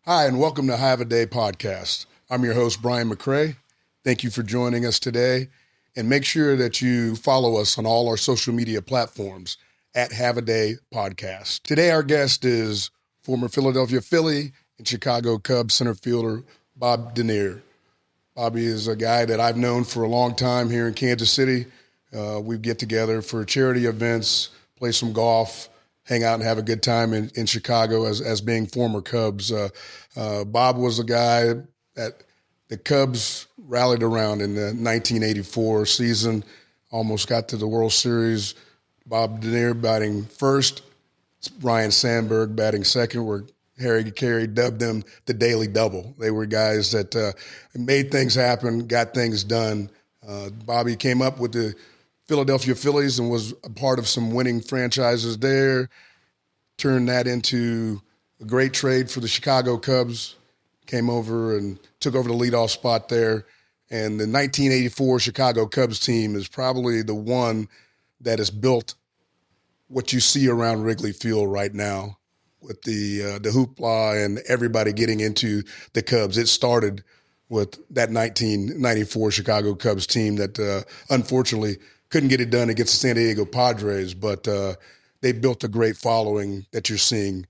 Hi, and welcome to Have a Day podcast. I'm your host, Brian McRae. Thank you for joining us today. And make sure that you follow us on all our social media platforms at Have a Day Podcast. Today, our guest is former Philadelphia Philly and Chicago Cubs center fielder, Bob Dernier. Bobby is a guy that I've known for a long time here in Kansas City. We get together for charity events, play some golf, hang out and have a good time in Chicago as being former Cubs. Bob was a guy that the Cubs rallied around in the 1984 season, almost got to the World Series. Bob Dernier batting first, Ryne Sandberg batting second, where Harry Carey dubbed them the Daily Double. They were guys that made things happen, got things done. Bobby came up with the Philadelphia Phillies and was a part of some winning franchises there, turned that into a great trade for the Chicago Cubs, came over and took over the leadoff spot there. And the 1984 Chicago Cubs team is probably the one that has built what you see around Wrigley Field right now with the hoopla and everybody getting into the Cubs. It started with that 1994 Chicago Cubs team that unfortunately couldn't get it done against the San Diego Padres, but they built a great following that you're seeing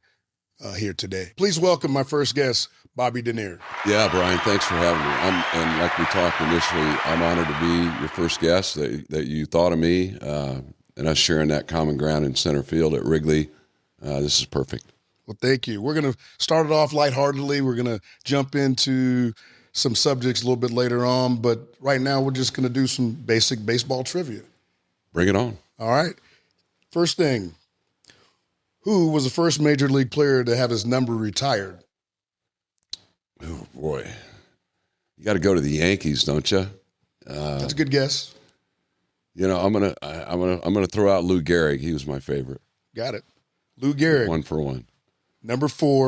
here today. Please welcome my first guest, Bobby Dernier. Yeah, Brian, thanks for having me. And like we talked initially, I'm honored to be your first guest, that you thought of me, and us sharing that common ground in center field at Wrigley. This is perfect. Well, thank you. We're going to start it off lightheartedly. We're going to jump into some subjects a little bit later on, but right now we're just going to do some basic baseball trivia. Bring it on. All right. First thing, who was the first major league player to have his number retired? Oh boy, you got to go to the Yankees, don't you? That's a good guess. You know, I'm gonna throw out Lou Gehrig. He was my favorite. Got it. Lou Gehrig. 1 for 1. Number 4,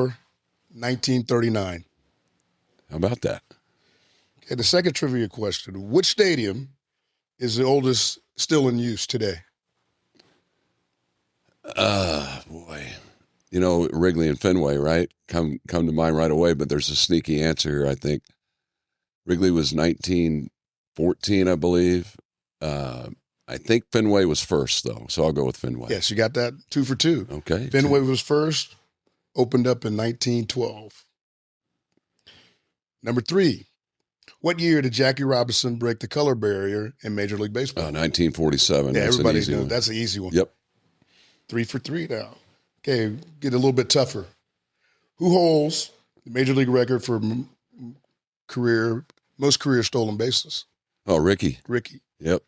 1939. How about that? Okay, the second trivia question. Which stadium is the oldest still in use today? Boy. You know, Wrigley and Fenway, right? Come to mind right away, but there's a sneaky answer here, I think. Wrigley was 1914, I believe. I think Fenway was first, though, so I'll go with Fenway. Yes, you got that. 2 for 2. Okay. Fenway was first, opened up in 1912. Number 3. What year did Jackie Robinson break the color barrier in Major League Baseball? 1947. Yeah, That's everybody an easy knows. one. That's an easy one. Yep. 3 for 3 now. Okay, get a little bit tougher. Who holds the Major League record for most career stolen bases? Oh, Ricky. Ricky. Yep.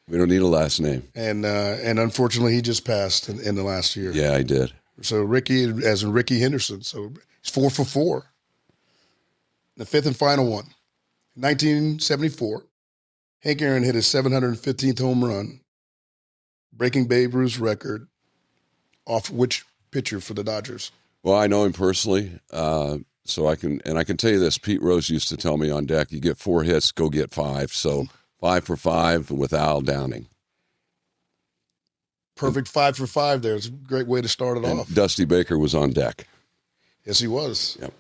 We don't need a last name. And unfortunately, he just passed in the last year. Yeah, I did. So Ricky, as in Ricky Henderson. So he's 4 for 4. The fifth and final one. 1974, Hank Aaron hit his 715th home run, breaking Babe Ruth's record off which pitcher for the Dodgers? Well, I know him personally, so I can tell you this. Pete Rose used to tell me on deck, you get 4 hits, go get 5. So 5 for 5 with Al Downing. Perfect 5 for 5 there. It's a great way to start it off. Dusty Baker was on deck. Yes, he was. Yep.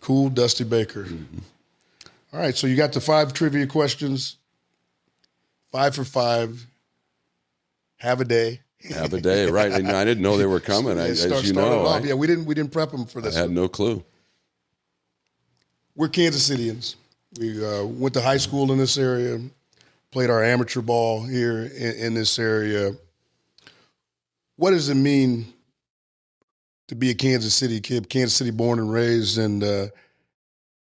Cool Dusty Baker. Mm-hmm. All right, so you got the 5 trivia questions. 5 for 5. Have a day. Have a day, right? And I didn't know they were coming. As you know, yeah, we didn't prep them for this. I had no clue. We're Kansas Cityans. We went to high school in this area, played our amateur ball here in this area. What does it mean to be a Kansas City kid, Kansas City born and raised, and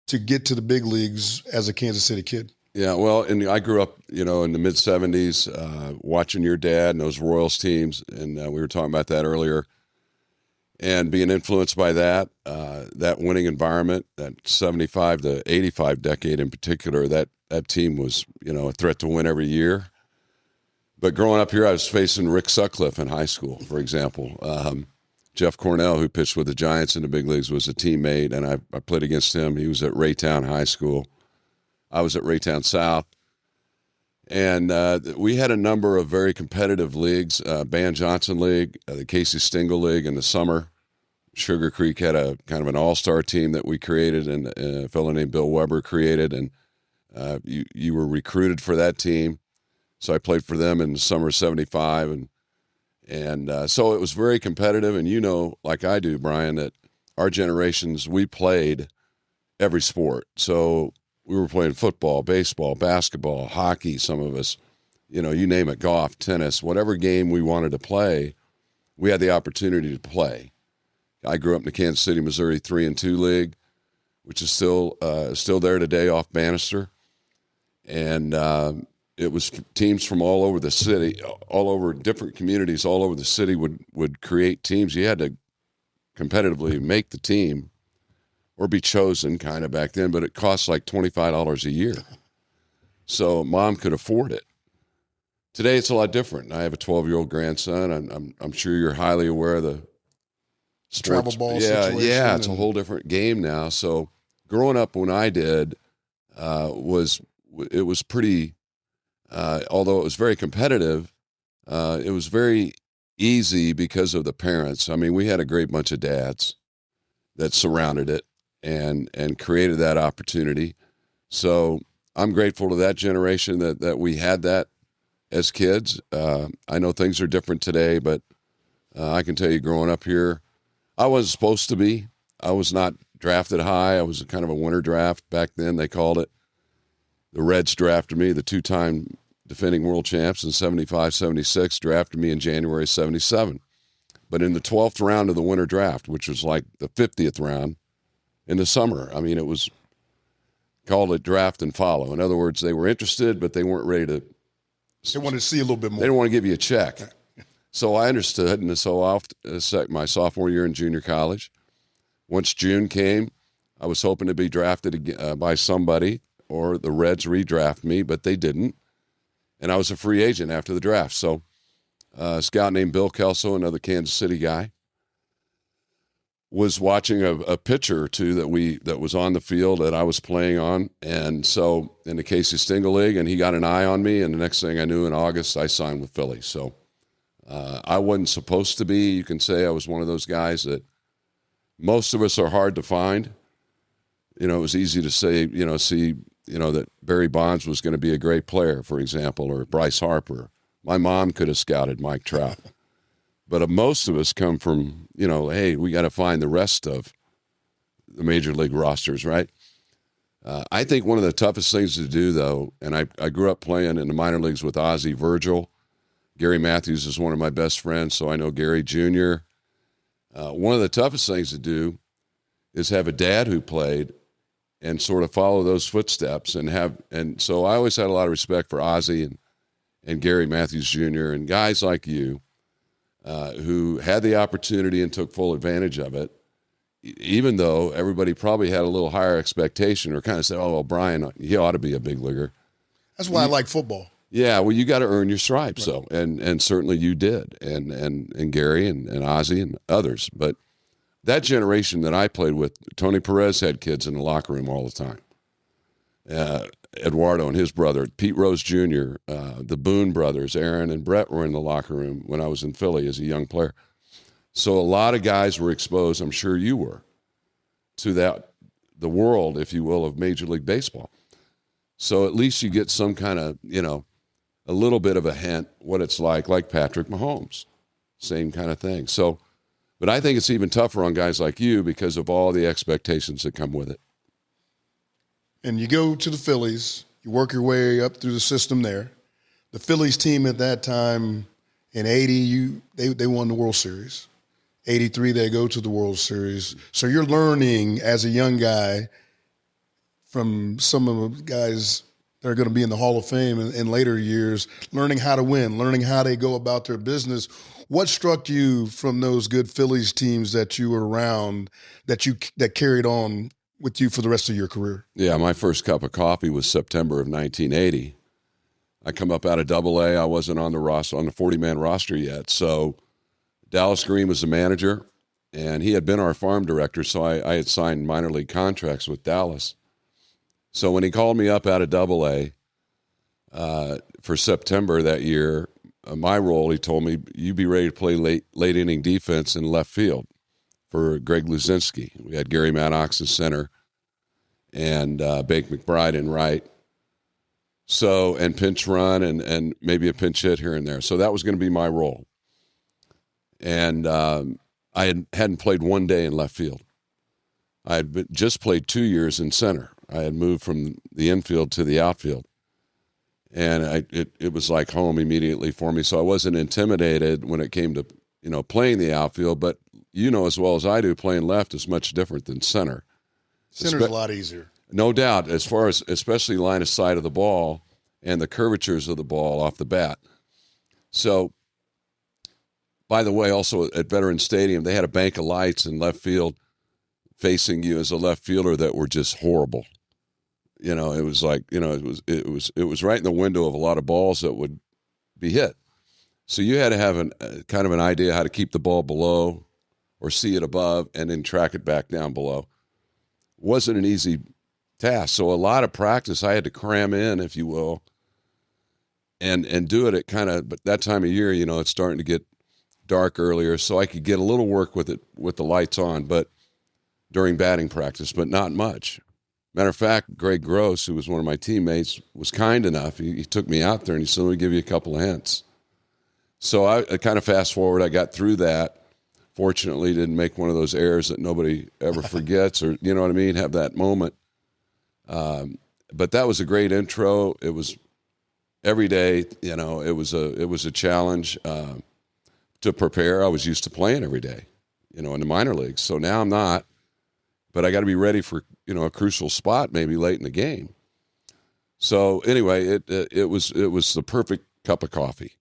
to get to the big leagues as a Kansas City kid? Yeah, well, and I grew up, in the mid-'70s, watching your dad and those Royals teams, and we were talking about that earlier, and being influenced by that winning environment, that 75 to 85 decade in particular, that team was, a threat to win every year. But growing up here, I was facing Rick Sutcliffe in high school, for example. Jeff Cornell, who pitched with the Giants in the big leagues, was a teammate, and I played against him. He was at Raytown High School. I was at Raytown South. And we had a number of very competitive leagues, Ban Johnson League, the Casey Stengel League in the summer, Sugar Creek had a kind of an all-star team that we created, and a fellow named Bill Weber created, and you were recruited for that team. So I played for them in the summer of 75, and so it was very competitive. And you know, like I do, Brian, that our generations, we played every sport. So we were playing football, baseball, basketball, hockey, some of us, you know, you name it, golf, tennis, whatever game we wanted to play, we had the opportunity to play. I grew up in the Kansas City, Missouri 3-2 league, which is still there today off Bannister. And it was teams from all over the city, all over different communities, all over the city would create teams. You had to competitively make the team or be chosen kind of back then, but it cost like $25 a year. So mom could afford it. Today it's a lot different. I have a 12-year-old grandson. I'm sure you're highly aware of the sports. Travel ball situation. Yeah, it's a and whole different game now. So growing up when I did was pretty, although it was very competitive, it was very easy because of the parents. I mean, we had a great bunch of dads that surrounded it and created that opportunity. So I'm grateful to that generation that we had that as kids. I know things are different today, but I can tell you growing up here, I wasn't supposed to be. I was not drafted high. I was kind of a winter draft back then, they called it. The Reds drafted me, the two-time defending world champs in 75, 76, drafted me in January 77. But in the 12th round of the winter draft, which was like the 50th round in the summer, I mean, it was called a draft and follow. In other words, they were interested, but they weren't ready to. They wanted to see a little bit more. They didn't want to give you a check. So I understood, and so my sophomore year in junior college, once June came, I was hoping to be drafted by somebody, or the Reds redraft me, but they didn't. And I was a free agent after the draft. So a scout named Bill Kelso, another Kansas City guy, was watching a pitcher or two that was on the field that I was playing on. And so in the Casey Stengel League, and he got an eye on me, and the next thing I knew in August, I signed with Philly. So I wasn't supposed to be. You can say I was one of those guys that most of us are hard to find. You know, it was easy to say, that Barry Bonds was going to be a great player, for example, or Bryce Harper. My mom could have scouted Mike Trout. But most of us come from, hey, we got to find the rest of the major league rosters, right? I think one of the toughest things to do, though, and I grew up playing in the minor leagues with Ozzie Virgil. Gary Matthews is one of my best friends, so I know Gary Jr. One of the toughest things to do is have a dad who played and sort of follow those footsteps and so I always had a lot of respect for Ozzie and Gary Matthews Jr. and guys like you who had the opportunity and took full advantage of it, even though everybody probably had a little higher expectation or kind of said, oh, well, Brian, he ought to be a big leaguer. That's why I like football. Yeah, well, you got to earn your stripes, right. So and certainly you did, and Gary and Ozzie and others. But that generation that I played with, Tony Perez had kids in the locker room all the time. Eduardo and his brother, Pete Rose Jr., the Boone brothers, Aaron and Brett were in the locker room when I was in Philly as a young player. So a lot of guys were exposed, I'm sure you were, to the world, if you will, of Major League Baseball. So at least you get some kind of, a little bit of a hint what it's like Patrick Mahomes. Same kind of thing. So, but I think it's even tougher on guys like you because of all the expectations that come with it. And you go to the Phillies, you work your way up through the system there. The Phillies team at that time, in 80, they won the World Series. 83, they go to the World Series. So you're learning as a young guy from some of the guys that are going to be in the Hall of Fame in later years, learning how to win, learning how they go about their business. What struck you from those good Phillies teams that you were around that carried on with you for the rest of your career? Yeah, my first cup of coffee was September of 1980. I come up out of Double-A. I wasn't on the 40-man roster yet. So Dallas Green was the manager, and he had been our farm director, so I had signed minor league contracts with Dallas. So when he called me up out of Double-A for September that year, my role, he told me, you be ready to play late inning defense in left field for Greg Luzinski. We had Gary Maddox in center and Bake McBride in right. So, and pinch run and maybe a pinch hit here and there. So that was going to be my role. And I hadn't played one day in left field. I had just played 2 years in center. I had moved from the infield to the outfield. And it was like home immediately for me. So I wasn't intimidated when it came to, playing the outfield. But as well as I do, playing left is much different than center. Center's a lot easier. No doubt, as far as especially line of sight of the ball and the curvatures of the ball off the bat. So, by the way, also at Veterans Stadium, they had a bank of lights in left field facing you as a left fielder that were just horrible. It was like, it was right in the window of a lot of balls that would be hit. So you had to have kind of an idea how to keep the ball below or see it above and then track it back down below. Wasn't an easy task. So a lot of practice I had to cram in, if you will, and do it at but that time of year, it's starting to get dark earlier, so I could get a little work with it with the lights on, but during batting practice, but not much. Matter of fact, Greg Gross, who was one of my teammates, was kind enough. He took me out there and he said, "Let me give you a couple of hints." So I kind of fast forward. I got through that. Fortunately, didn't make one of those errors that nobody ever forgets, or you know what I mean, have that moment. But that was a great intro. It was every day. It was a challenge to prepare. I was used to playing every day, in the minor leagues. So now I'm not. But I got to be ready for a crucial spot maybe late in the game. So anyway, it was the perfect cup of coffee.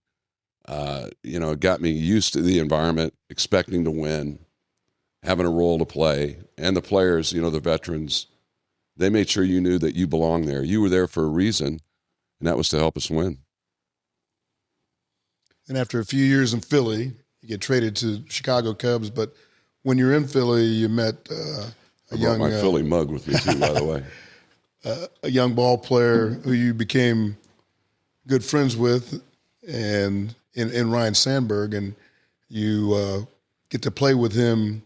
It got me used to the environment, expecting to win, having a role to play, and the players, the veterans, they made sure you knew that you belonged there. You were there for a reason, and that was to help us win. And after a few years in Philly, you get traded to Chicago Cubs. But when you're in Philly, you met I brought my Philly mug with me too, by the way. A young ball player who you became good friends with, and in Ryne Sandberg, and you get to play with him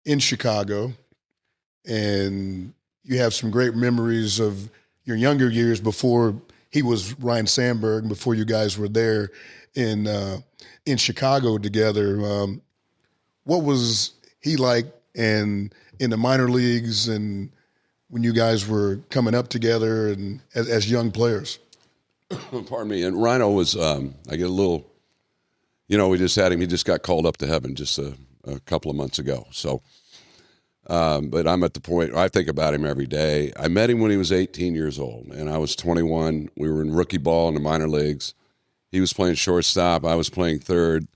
in Chicago, and you have some great memories of your younger years before he was Ryne Sandberg, before you guys were there in Chicago together. What was he like in the minor leagues and when you guys were coming up together and as young players? Pardon me. And Rhino was, I get a little, we just had him. He just got called up to heaven just a couple of months ago. So, but I'm at the point, I think about him every day. I met him when he was 18 years old, and I was 21. We were in rookie ball in the minor leagues. He was playing shortstop. I was playing third.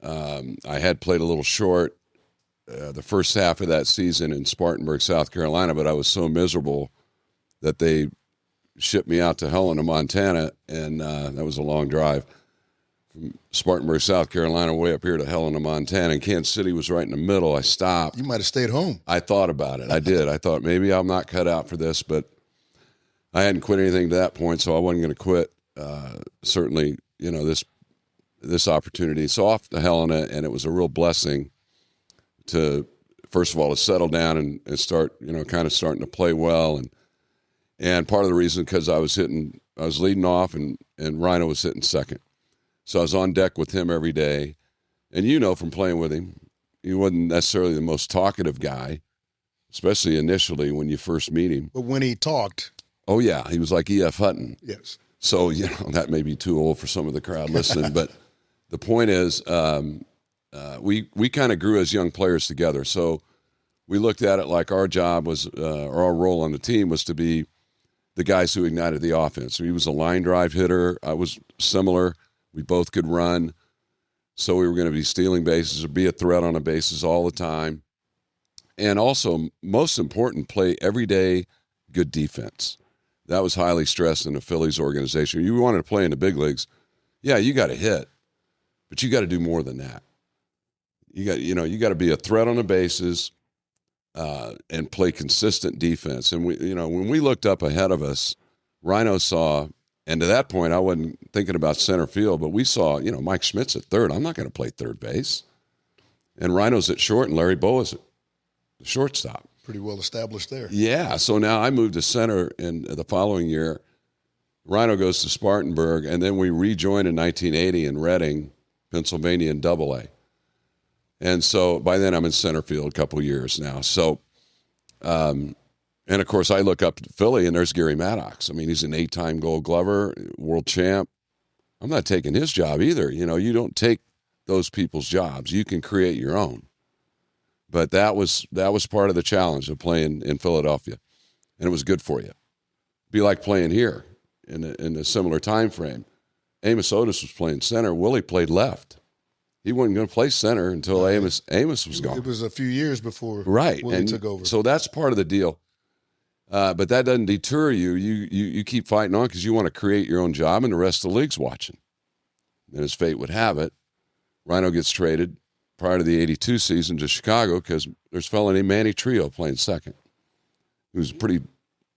I had played a little short the first half of that season in Spartanburg, South Carolina, but I was so miserable that they shipped me out to Helena, Montana, and that was a long drive from Spartanburg, South Carolina, way up here to Helena, Montana. And Kansas City was right in the middle. I stopped. You might have stayed home. I thought about it. I did. I thought maybe I'm not cut out for this, but I hadn't quit anything to that point, so I wasn't going to quit. Certainly, this opportunity. So off to Helena, and it was a real blessing to, first of all, to settle down and start, kind of starting to play well. And part of the reason, because I was leading off, and Rhino was hitting second. So I was on deck with him every day. And from playing with him, he wasn't necessarily the most talkative guy, especially initially when you first meet him. But when he talked. Oh, yeah. He was like E.F. Hutton. Yes. So, that may be too old for some of the crowd listening. But the point is, we kind of grew as young players together. So we looked at it like our job was, or our role on the team was to be the guys who ignited the offense. So he was a line drive hitter. I was similar. We both could run. So we were going to be stealing bases or be a threat on the bases all the time. And also, most important, play every day good defense. That was highly stressed in the Phillies organization. You wanted to play in the big leagues. Yeah, you got to hit, but you got to do more than that. You got to be a threat on the bases and play consistent defense. And when we looked up ahead of us, Rhino saw, and to that point, I wasn't thinking about center field, but we saw, Mike Schmidt's at third. I'm not going to play third base. And RYNE's at short, and Larry Bowa's at the shortstop. Pretty well established there. Yeah, so now I moved to center in the following year. RYNE goes to Spartanburg, and then we rejoin in 1980 in Reading, Pennsylvania in AA. And so by then I'm in center field a couple years now. So, and of course I look up to Philly, and there's Gary Maddox. I mean, he's an 8-time Gold Glover, world champ. I'm not taking his job either. You know, you don't take those people's jobs. You can create your own. But that was part of the challenge of playing in Philadelphia, and it was good for you. Be like playing here in a similar time frame. Amos Otis was playing center. Willie played left. He wasn't going to play center until Amos was gone. It was a few years before Willie took over. So that's part of the deal. But that doesn't deter you. You keep fighting on because you want to create your own job, and the rest of the league's watching. And as fate would have it, RYNE gets traded prior to the 82 season to Chicago because there's a fellow named Manny Trio playing second. He was a pretty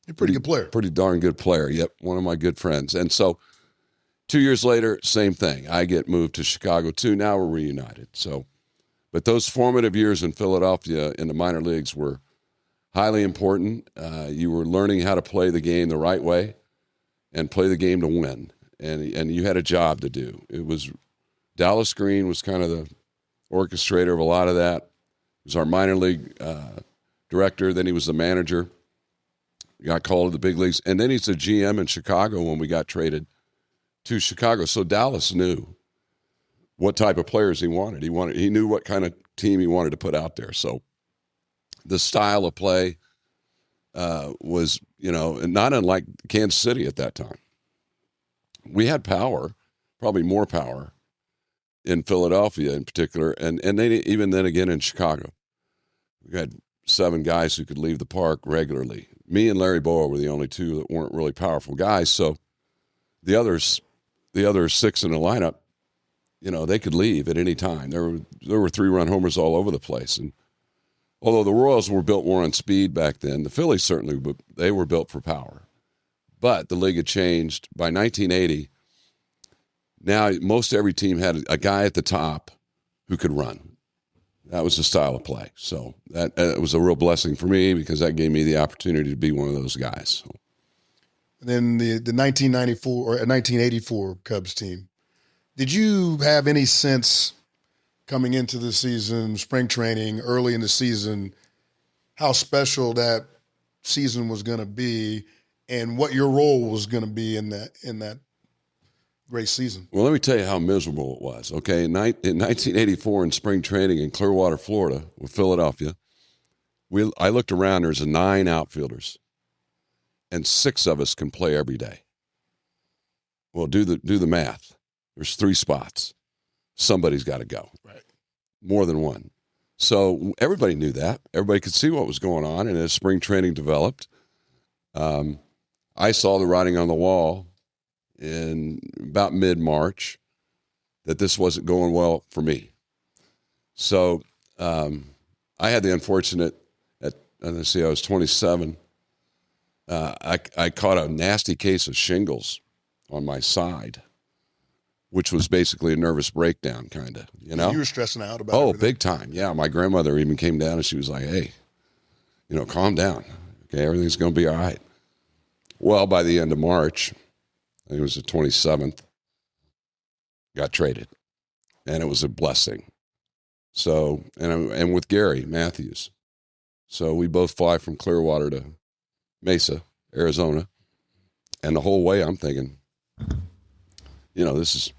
good player. Pretty darn good player. Yep, one of my good friends. And so 2 years later, same thing. I get moved to Chicago too. Now we're reunited. So, but those formative years in Philadelphia in the minor leagues were highly important. You were learning how to play the game the right way and play the game to win. And you had a job to do. It was Dallas Green was kind of the orchestrator of a lot of that. He was our minor league director. Then he was the manager. He got called to the big leagues. And then he's the GM in Chicago when we got traded to Chicago. So Dallas knew what type of players he wanted. He knew what kind of team he wanted to put out there. So the style of play was, not unlike Kansas City at that time. We had power, probably more power in Philadelphia in particular, and then even then again in Chicago. We had 7 guys who could leave the park regularly. Me and Larry Bowa were the only 2 that weren't really powerful guys. So the other 6 in the lineup, they could leave at any time. There were 3-run homers all over the place. And although the Royals were built more on speed back then, the Phillies certainly they were built for power. But the league had changed. By 1980, now most every team had a guy at the top who could run. That was the style of play. So that was a real blessing for me because that gave me the opportunity to be one of those guys. So. And then the 1994 or 1984 Cubs team, did you have any sense coming into the season, spring training, early in the season, how special that season was going to be and what your role was going to be in that great season? Well, let me tell you how miserable it was. Okay, in 1984 in spring training in Clearwater, Florida, with Philadelphia, I looked around. There's 9 outfielders, and 6 of us can play every day. Well, do the math. There's 3 spots. Somebody's got to go. Right. More than one. So everybody knew that. Everybody could see what was going on, and as spring training developed, I saw the writing on the wall in about mid-March that this wasn't going well for me. So I had the unfortunate, I was 27. I caught a nasty case of shingles on my side, which was basically a nervous breakdown, kind of, You were stressing out about everything. Big time. Yeah, my grandmother even came down and she was like, hey, calm down. Okay, everything's going to be all right. Well, by the end of March, I think it was the 27th, got traded. And it was a blessing. So, and with Gary Matthews. So we both fly from Clearwater to Mesa, Arizona. And the whole way I'm thinking, this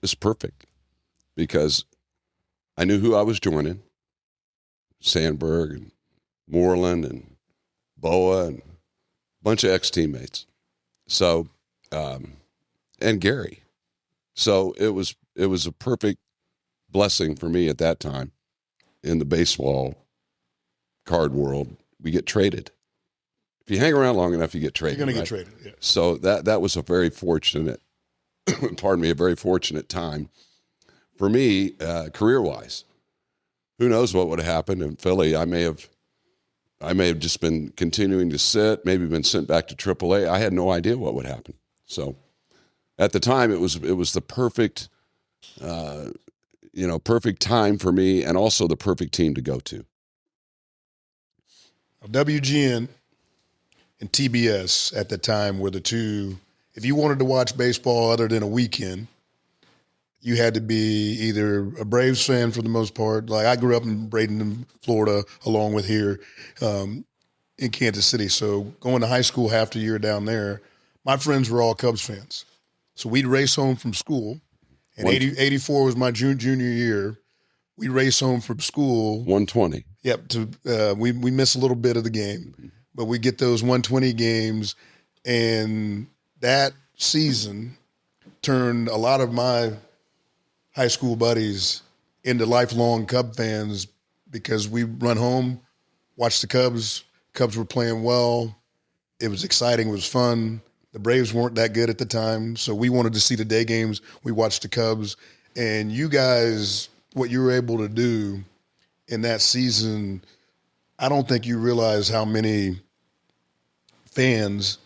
is perfect. Because I knew who I was joining. Sandberg and Moreland and Boa and a bunch of ex-teammates. So, and Gary. So it was a perfect blessing for me at that time in the baseball card world. We get traded. If you hang around long enough, you get traded. You're going right? to get traded, yeah. So that was a very fortunate, a very fortunate time for me, career-wise. Who knows what would have happened in Philly? I may have just been continuing to sit, maybe been sent back to AAA. I had no idea what would happen. So at the time, it was the perfect, perfect time for me and also the perfect team to go to. WGN and TBS at the time were the two. If you wanted to watch baseball other than a weekend, you had to be either a Braves fan for the most part. Like I grew up in Bradenton, Florida, along with here in Kansas City. So going to high school half the year down there, my friends were all Cubs fans. So we'd race home from school. And 84 was my junior year. We'd race home from school. 120. Yep. We miss a little bit of the game, but we get those 120 games. And that season turned a lot of my high school buddies into lifelong Cub fans because we run home, watch the Cubs. Cubs were playing well. It was exciting. It was fun. The Braves weren't that good at the time, so we wanted to see the day games. We watched the Cubs. And you guys, what you were able to do in that season, I don't think you realize how many fans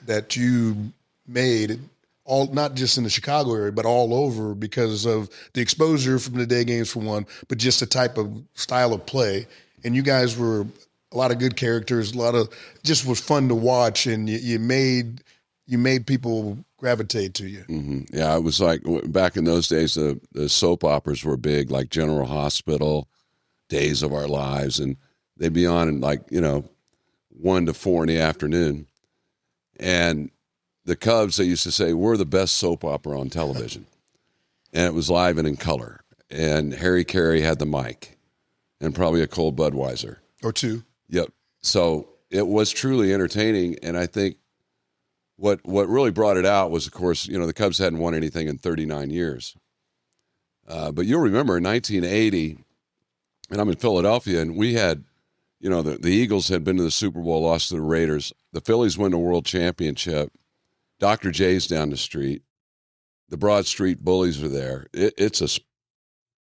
that you made, all not just in the Chicago area, but all over because of the exposure from the day games for one, but just the type of style of play. And you guys were a lot of good characters, just was fun to watch, and you made people gravitate to you. Mm-hmm. Yeah, it was like back in those days, the soap operas were big, like General Hospital, Days of Our Lives, and they'd be on in 1 to 4 in the afternoon. And the Cubs, they used to say, we're the best soap opera on television. And it was live and in color. And Harry Carey had the mic and probably a cold Budweiser. Or two. Yep. So it was truly entertaining, and I think what really brought it out was, of course, the Cubs hadn't won anything in 39 years. But you'll remember in 1980, and I'm in Philadelphia, and we had, the Eagles had been to the Super Bowl, lost to the Raiders. The Phillies win the World Championship. Dr. J's down the street. The Broad Street Bullies are there. It's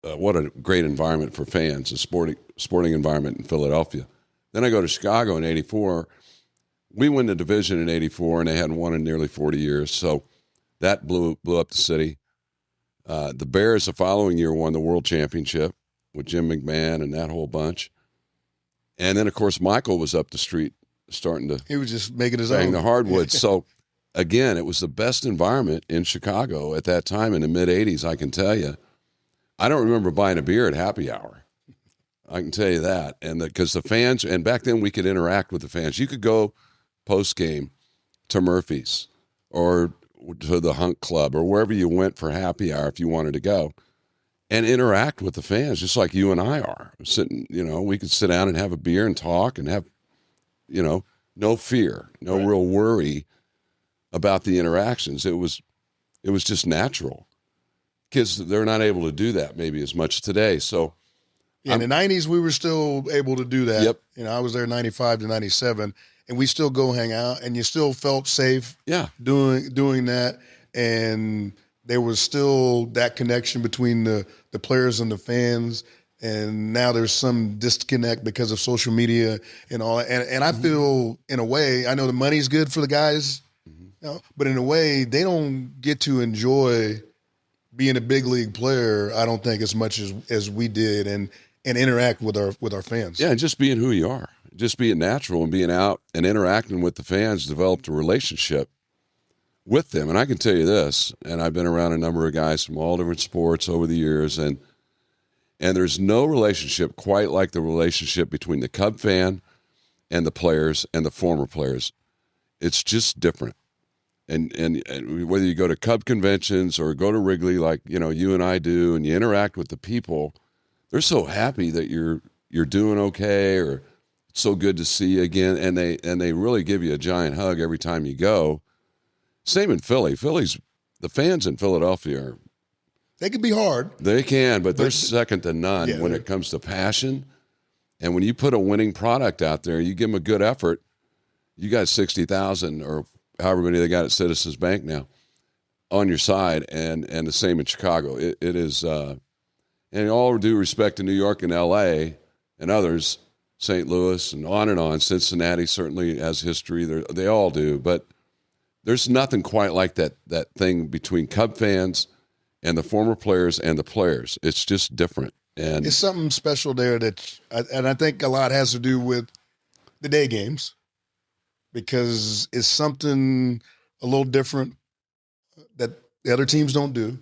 what a great environment for fans, a sporting environment in Philadelphia. Then I go to Chicago in 84. We win the division in 84, and they hadn't won in nearly 40 years. So that blew up the city. The Bears the following year won the World Championship with Jim McMahon and that whole bunch. And then, of course, Michael was up the street starting to He was just making his bang own. the hardwood. So, again, it was the best environment in Chicago at that time in the mid-'80s, I can tell you. I don't remember buying a beer at happy hour. I can tell you that. And because the fans, and back then we could interact with the fans. You could go post-game to Murphy's or to the Hunk Club or wherever you went for happy hour if you wanted to go and interact with the fans just like you and I are. Sitting, we could sit down and have a beer and talk and have, no fear, no real worry about the interactions. It was just natural. Kids, they're not able to do that maybe as much today. So in the 90s, we were still able to do that. Yep. I was there 95 to 97, and we still go hang out, and you still felt safe doing that. And there was still that connection between the players and the fans. And now there's some disconnect because of social media and all that. And I feel, in a way, I know the money's good for the guys, but in a way, they don't get to enjoy being a big league player, I don't think, as much as we did and interact with our fans. Yeah, and just being who you are. Just being natural and being out and interacting with the fans developed a relationship with them. And I can tell you this, and I've been around a number of guys from all different sports over the years, and there's no relationship quite like the relationship between the Cub fan and the players and the former players. It's just different. And whether you go to Cub conventions or go to Wrigley like, you and I do, and you interact with the people, they're so happy that you're doing okay, or it's so good to see you again, and they really give you a giant hug every time you go. Same in Philly. The fans in Philadelphia they can be hard. They can, but they're second to none when it comes to passion. And when you put a winning product out there, you give them a good effort, you got 60,000 or however many they got at Citizens Bank now on your side, and the same in Chicago. It is, and all due respect to New York and L.A. and others, St. Louis and on, Cincinnati certainly has history. They all do, but there's nothing quite like that thing between Cub fans and the former players and the players. It's just different. And it's something special there and I think a lot has to do with the day games, because it's something a little different that the other teams don't do.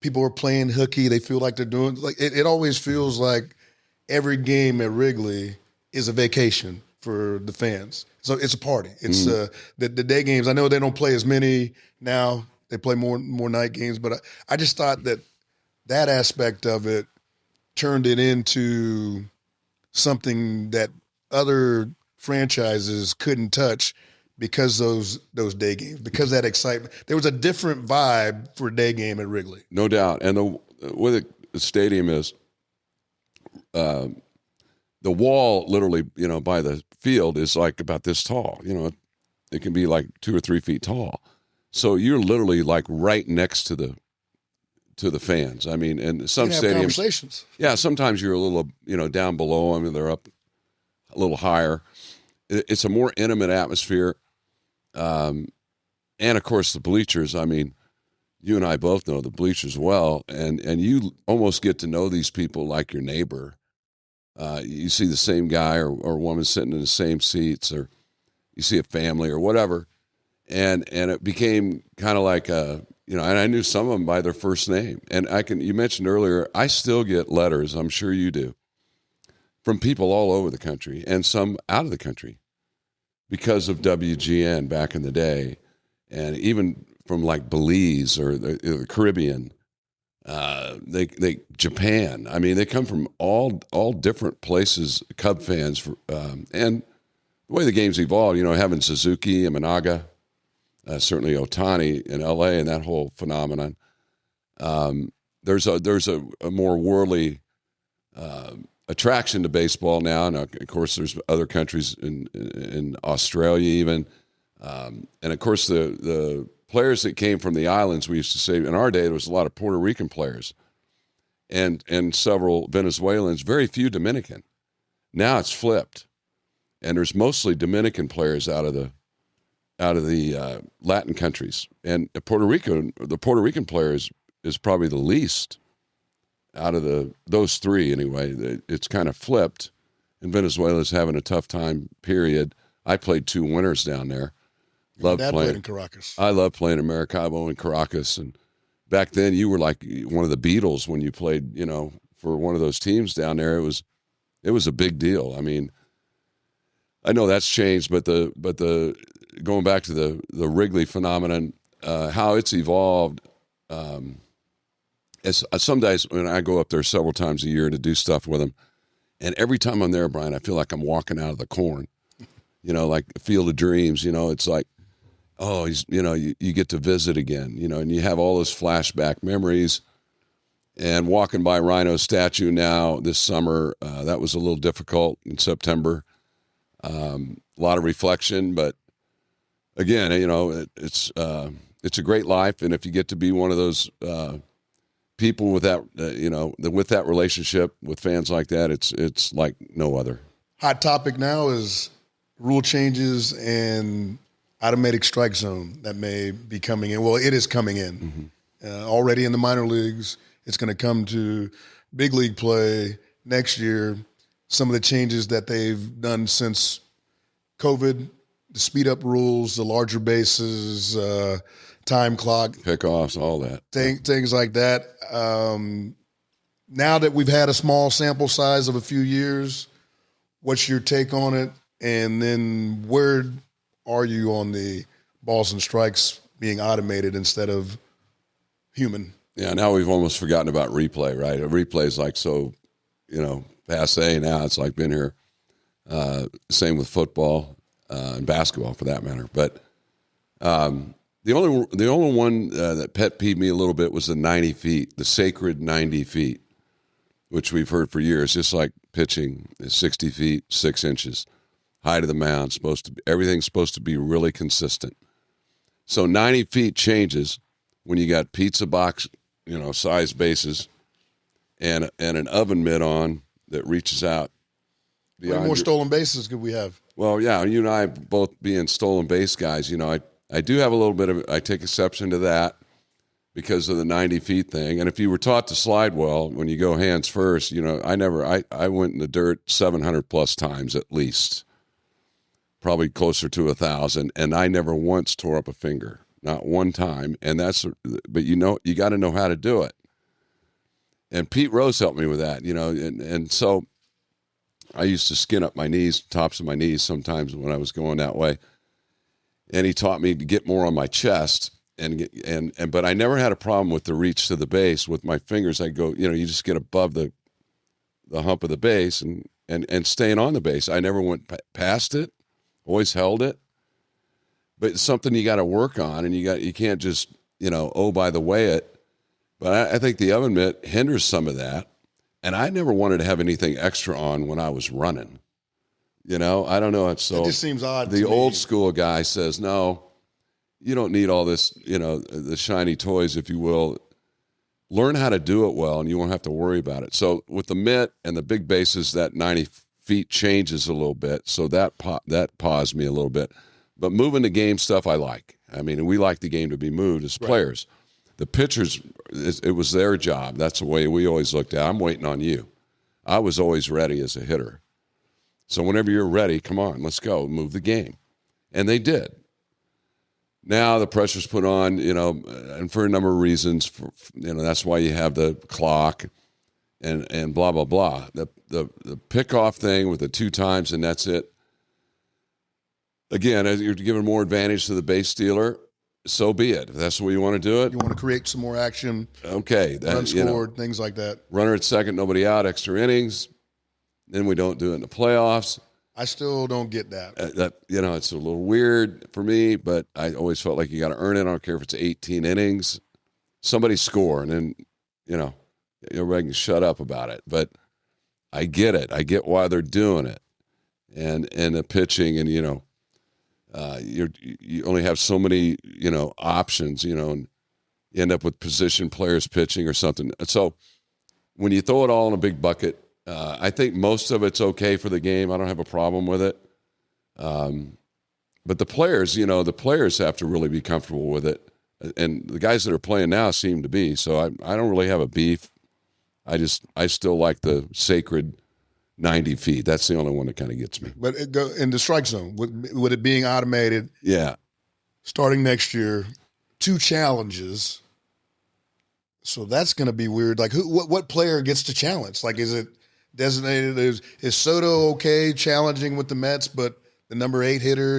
People are playing hooky. They feel like they're doing like it always feels like every game at Wrigley is a vacation for the fans. So it's a party. It's the day games. I know they don't play as many now. They play more night games, but I just thought that aspect of it turned it into something that other franchises couldn't touch, because those day games, because that excitement. There was a different vibe for a day game at Wrigley. No doubt. And the way the stadium is, the wall literally, by the field is like about this tall. It can be like 2 or 3 feet tall. So you're literally like right next to the fans. I mean, and some have stadiums, conversations. Yeah, sometimes you're a little, down below them, and they're up a little higher. It's a more intimate atmosphere. And of course the bleachers, I mean, you and I both know the bleachers well, and you almost get to know these people like your neighbor. You see the same guy or woman sitting in the same seats, or you see a family or whatever. And it became kind of like and I knew some of them by their first name. And you mentioned earlier, I still get letters, I'm sure you do, from people all over the country and some out of the country because of WGN back in the day, and even from like Belize or the Caribbean, Japan. I mean, they come from all different places. Cub fans, and the way the game's evolved, having Suzuki and Managa, certainly Ohtani in LA, and that whole phenomenon. There's a more worldly attraction to baseball now, and of course there's other countries in Australia even, and of course the players that came from the islands. We used to say in our day there was a lot of Puerto Rican players, and several Venezuelans, very few Dominican. Now it's flipped, and there's mostly Dominican players out of the Latin countries, and the Puerto Rican player is probably the least out of those three anyway. It's kind of flipped, and Venezuela's having a tough time, period. I played 2 winters down there. Loved playing. Played in Caracas. I love playing in Maracaibo and Caracas, and back then you were like one of the Beatles when you played, for one of those teams down there. It was a big deal. I mean, I know that's changed, but the going back to the Wrigley phenomenon, how it's evolved. Some days when I go up there several times a year to do stuff with them, and every time I'm there, Brian, I feel like I'm walking out of the corn, like the Field of Dreams. It's like, oh, you get to visit again, and you have all those flashback memories. And walking by Rhino's statue now this summer, that was a little difficult in September. A lot of reflection, but again, it's a great life, and if you get to be one of those people with that, with that relationship with fans like that, it's like no other. Hot topic now is rule changes and automatic strike zone that may be coming in. Well, it is coming in already in the minor leagues. It's going to come to big league play next year. Some of the changes that they've done since COVID, the speed up rules, the larger bases, time clock, pickoffs, all that, things like that. Now that we've had a small sample size of a few years, what's your take on it? And then where are you on the balls and strikes being automated instead of human? Yeah, now we've almost forgotten about replay, right? A replay is like so, passé now. It's like been here. Same with football and basketball, for that matter. But the only one that pet peeved me a little bit was the 90 feet, the sacred 90 feet, which we've heard for years. Just like pitching is 60 feet, 6 inches, height of the mound. Everything's supposed to be really consistent. So 90 feet changes when you got pizza box, size bases, and an oven mitt on that reaches out. How many more stolen bases could we have? Well, yeah, you and I both being stolen base guys, I do have a little bit of, I take exception to that. because of the 90 feet thing. And if you were taught to slide well, when you go hands first, I went in the dirt 700 plus times at least, probably closer to 1,000. And I never once tore up a finger, not one time. And but you got to know how to do it. And Pete Rose helped me with that, and so I used to skin up my knees, tops of my knees sometimes when I was going that way. And he taught me to get more on my chest. But I never had a problem with the reach to the base with my fingers. I go, you just get above the hump of the base and staying on the base. I never went past it, always held it. But it's something you got to work on, and you can't just, by the way it. But I think the oven mitt hinders some of that. And I never wanted to have anything extra on when I was running. I don't know. It just seems odd. The old school guy says, no, you don't need all this, the shiny toys, if you will. Learn how to do it well, and you won't have to worry about it. So with the mitt and the big bases, that 90 feet changes a little bit. So that paused me a little bit. But moving the game stuff I like. I mean, we like the game to be moved as players. The pitchers, it was their job. That's the way we always looked at it. I'm waiting on you. I was always ready as a hitter. So whenever you're ready, come on, let's go, move the game. And they did. Now the pressure's put on, and for a number of reasons. That's why you have the clock and blah, blah, blah. The pickoff thing with the 2 times and that's it. Again, as you're giving more advantage to the base stealer, so be it. If that's the way you want to do it. You want to create some more action. Okay. Run scored, things like that. Runner at second, nobody out, extra innings. Then we don't do it in the playoffs. I still don't get that. It's a little weird for me, but I always felt like you got to earn it. I don't care if it's 18 innings. Somebody score, and then, everybody can shut up about it. But I get it. I get why they're doing it. And the pitching, and, you only have so many, options, and you end up with position players pitching or something. So when you throw it all in a big bucket, I think most of it's okay for the game. I don't have a problem with it. But the players, have to really be comfortable with it. And the guys that are playing now seem to be. So I don't really have a beef. I still like the sacred 90 feet. That's the only one that kind of gets me. But in the strike zone, with it being automated, starting next year, 2 challenges. So that's going to be weird. Like, what player gets to challenge? Like, is it designated? Is Soto okay challenging with the Mets, but the number 8 hitter?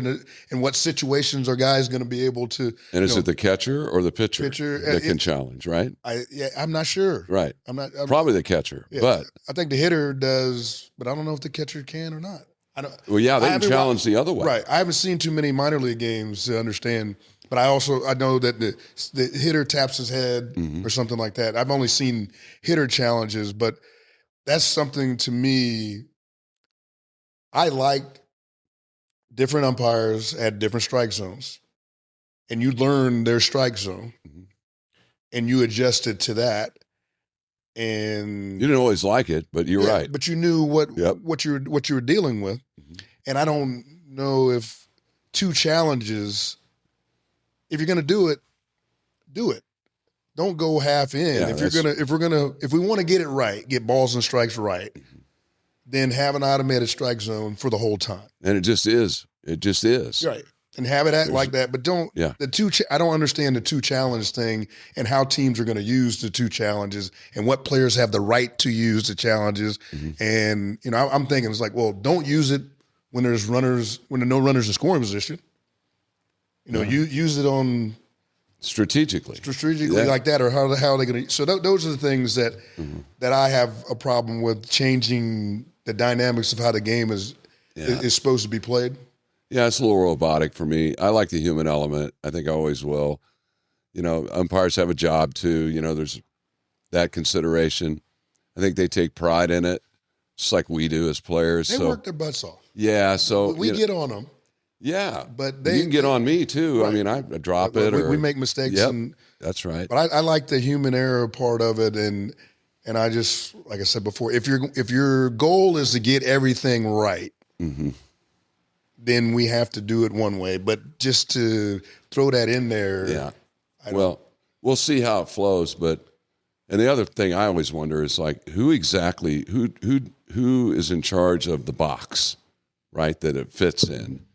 And what situations are guys going to be able to? And is it the catcher or the pitcher that can challenge? Right? I'm not sure. Right. I'm probably the catcher, but I think the hitter does. But I don't know if the catcher can or not. I don't. Well, yeah, they can challenge the other way. Right. I haven't seen too many minor league games to understand. But I know that the hitter taps his head or something like that. I've only seen hitter challenges, but that's something to me. I like different umpires at different strike zones, and you learn their strike zone, and you adjust it to that. And you didn't always like it, but you're right. But you knew what you were dealing with, and I don't know if 2 challenges. If you're going to do it, do it. Don't go half in. Yeah, if we want to get it right, get balls and strikes right, then have an automated strike zone for the whole time. And it just is. It just is. Right. And have it like that, but don't I don't understand the 2 challenge thing and how teams are going to use the 2 challenges and what players have the right to use the challenges. And I'm thinking it's like, well, don't use it when there are no runners in scoring position. You use it on strategically like that, or how are they going to? So those are the things that I have a problem with, changing the dynamics of how the game is supposed to be played. Yeah, it's a little robotic for me. I like the human element. I think I always will. Umpires have a job too. There's that consideration. I think they take pride in it, just like we do as players. They work their butts off. Yeah, so we get on them. Yeah, but you can get on me too. Right. I mean, I drop it. We make mistakes. Yep, that's right. But I like the human error part of it, and I just, like I said before, if your goal is to get everything right, then we have to do it one way. But just to throw that in there, Well, we'll see how it flows. But and the other thing I always wonder is like who is in charge of the box, right? That it fits in,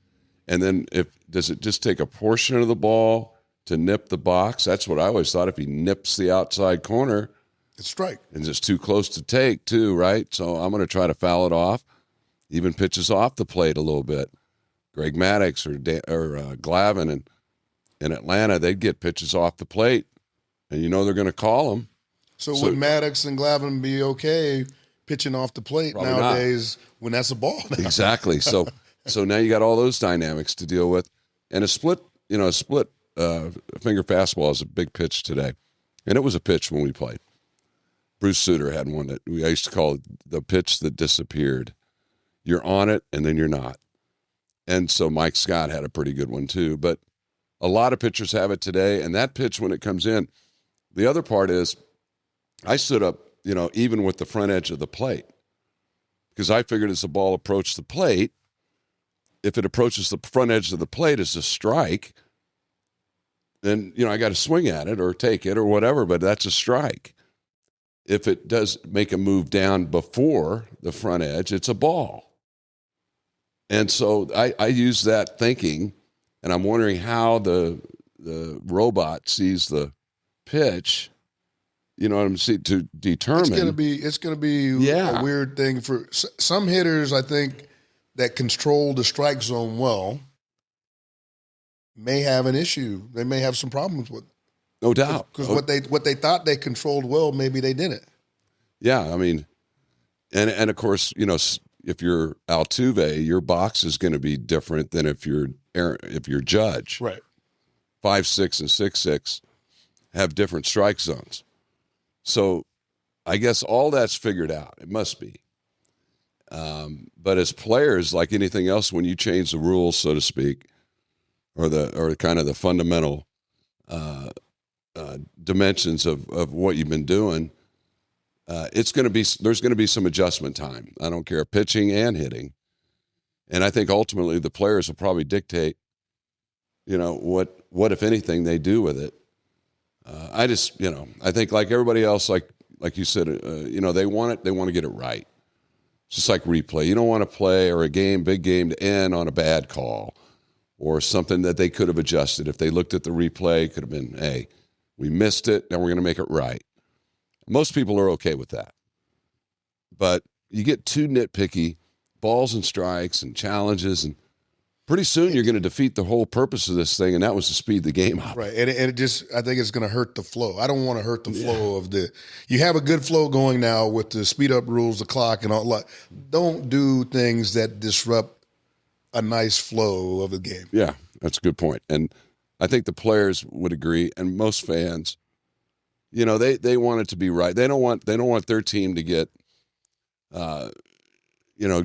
and then does it just take a portion of the ball to nip the box? That's what I always thought. If he nips the outside corner, it's strike, and it's too close to take too, right? So I'm going to try to foul it off. Even pitches off the plate a little bit. Greg Maddux or Glavine in Atlanta, they'd get pitches off the plate, and they're going to call them. So would Maddux and Glavine be okay pitching off the plate nowadays when that's a ball? Exactly. So now you got all those dynamics to deal with, and a split finger fastball is a big pitch today, and it was a pitch when we played. Bruce Sutter had one that I used to call the pitch that disappeared. You're on it, and then you're not. And so Mike Scott had a pretty good one too. But a lot of pitchers have it today, and that pitch when it comes in, the other part is I stood up, even with the front edge of the plate because I figured as the ball approached the plate, if it approaches the front edge of the plate as a strike, then, I got to swing at it or take it or whatever, but that's a strike. If it does make a move down before the front edge, it's a ball. And so I use that thinking, and I'm wondering how the robot sees the pitch, to determine. It's gonna be a weird thing for some hitters. I think that control the strike zone well may have an issue. They may have some problems with it. No doubt. Because what they thought they controlled well, maybe they didn't. Yeah, I mean, and of course, if you're Altuve, your box is going to be different than if you're Judge. Right. 5'6" and 6'6" have different strike zones. So I guess all that's figured out. It must be. But as players, like anything else, when you change the rules, so to speak, or kind of the fundamental dimensions of what you've been doing, there's going to be some adjustment time. I don't care, pitching and hitting. And I think ultimately the players will probably dictate, what if anything they do with it. I think like everybody else, like you said, they want to get it right. It's just like replay. You don't want to play or big game to end on a bad call or something that they could have adjusted. If they looked at the replay, it could have been, hey, we missed it, now we're going to make it right. Most people are okay with that. But you get too nitpicky, balls and strikes and challenges, and pretty soon you're going to defeat the whole purpose of this thing, and that was to speed the game up. Right, and it just, I think it's going to hurt the flow. I don't want to hurt the flow of you have a good flow going now with the speed up rules, the clock, and all that. Don't do things that disrupt a nice flow of the game. Yeah, that's a good point. And I think the players would agree, and most fans, they want it to be right. They don't want their team to get, to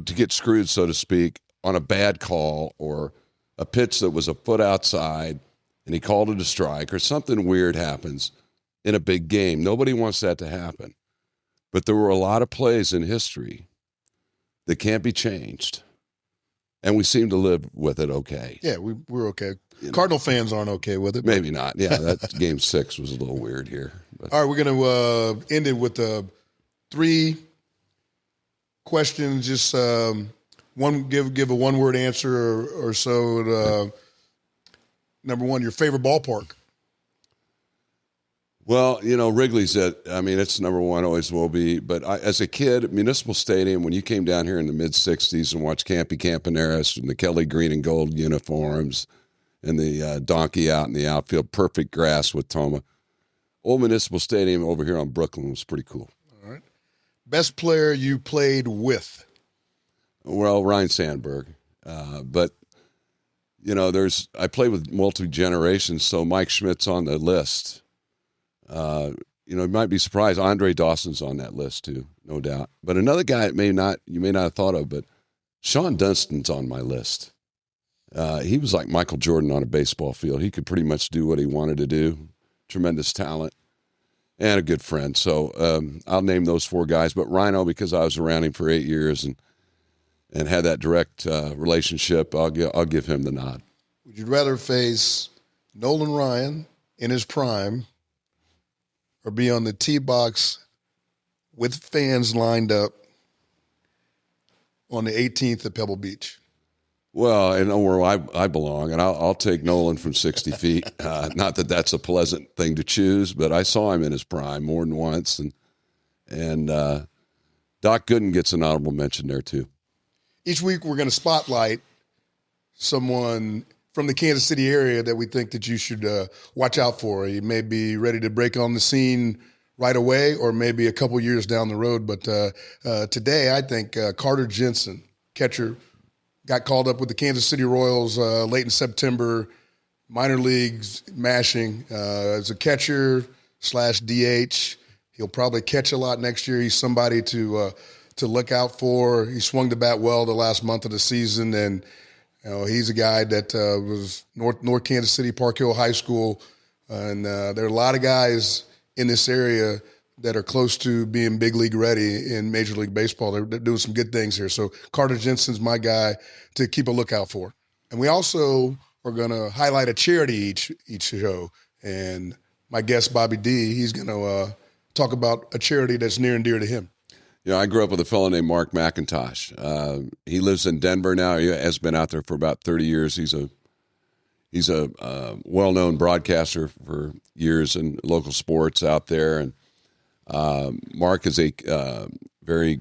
get screwed, so to speak, on a bad call or a pitch that was a foot outside and he called it a strike or something weird happens in a big game. Nobody wants that to happen. But there were a lot of plays in history that can't be changed. And we seem to live with it okay. Yeah, we're okay. Cardinal fans aren't okay with it. Maybe not. Yeah, that Game 6 was a little weird here. But. All right, we're going to end it with 3 questions. Just give a one-word answer or so. Number 1, your favorite ballpark. Well, Wrigley's it's number 1, always will be. But as a kid at Municipal Stadium, when you came down here in the mid-'60s and watched Campy Campaneris and the Kelly green and gold uniforms and the donkey out in the outfield, perfect grass with Toma, old Municipal Stadium over here on Brooklyn was pretty cool. All right. Best player you played with? Well, Ryne Sandberg. But, I played with multi-generations, so Mike Schmidt's on the list. You might be surprised. Andre Dawson's on that list too, no doubt. But another guy you may not have thought of, but Sean Dunstan's on my list. He was like Michael Jordan on a baseball field. He could pretty much do what he wanted to do. Tremendous talent and a good friend. So I'll name those 4 guys. But Rhino, because I was around him for 8 years and had that direct relationship, I'll give him the nod. Would you rather face Nolan Ryan in his prime or be on the tee box with fans lined up on the 18th at Pebble Beach? Well, I know where I belong, and I'll take Nolan from 60 feet. Not that that's a pleasant thing to choose, but I saw him in his prime more than once, and Doc Gooden gets an honorable mention there too. Each week we're going to spotlight someone from the Kansas City area that we think that you should watch out for. You may be ready to break on the scene right away, or maybe a couple years down the road. But today, I think Carter Jensen, catcher, got called up with the Kansas City Royals late in September, minor leagues mashing. As a catcher / DH, he'll probably catch a lot next year. He's somebody to look out for. He swung the bat well the last month of the season, and he's a guy that was North Kansas City, Park Hill High School, and there are a lot of guys in this area that are close to being big league ready in Major League Baseball. They're doing some good things here. So Carter Jensen's my guy to keep a lookout for. And we also are going to highlight a charity each show. And my guest, Bobby D, he's going to talk about a charity that's near and dear to him. I grew up with a fellow named Mark McIntosh. He lives in Denver now. He has been out there for about 30 years. He's a well-known broadcaster for years in local sports out there. And Mark is a very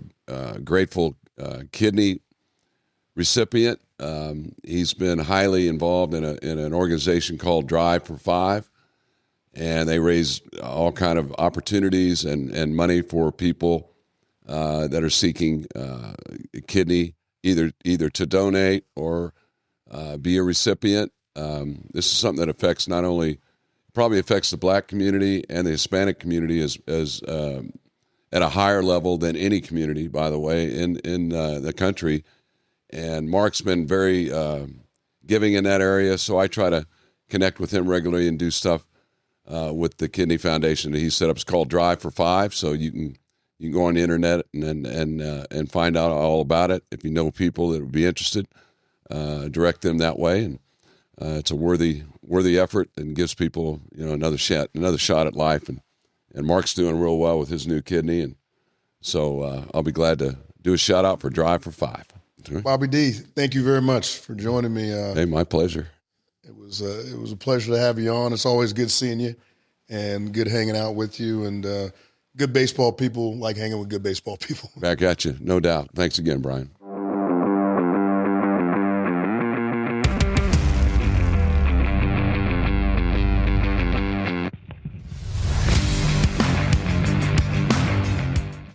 grateful kidney recipient. He's been highly involved in an organization called Drive for Five, and they raise all kind of opportunities and money for people that are seeking kidney, either to donate or be a recipient. This is something that probably affects the black community and the Hispanic community as at a higher level than any community, by the way, in the country. And Mark's been very giving in that area, so I try to connect with him regularly and do stuff with the Kidney Foundation that he set up. It's called Drive for Five, so you can go on the internet and find out all about it. If you know people that would be interested, direct them that way. And it's a worthy effort and gives people another shot at life. And Mark's doing real well with his new kidney, and so I'll be glad to do a shout out for Drive for Five. Bobby D, thank you very much for joining me. Hey, my pleasure. It was a pleasure to have you on. It's always good seeing you and good hanging out with you. And good baseball people like hanging with good baseball people. Back at you, no doubt. Thanks again, Brian.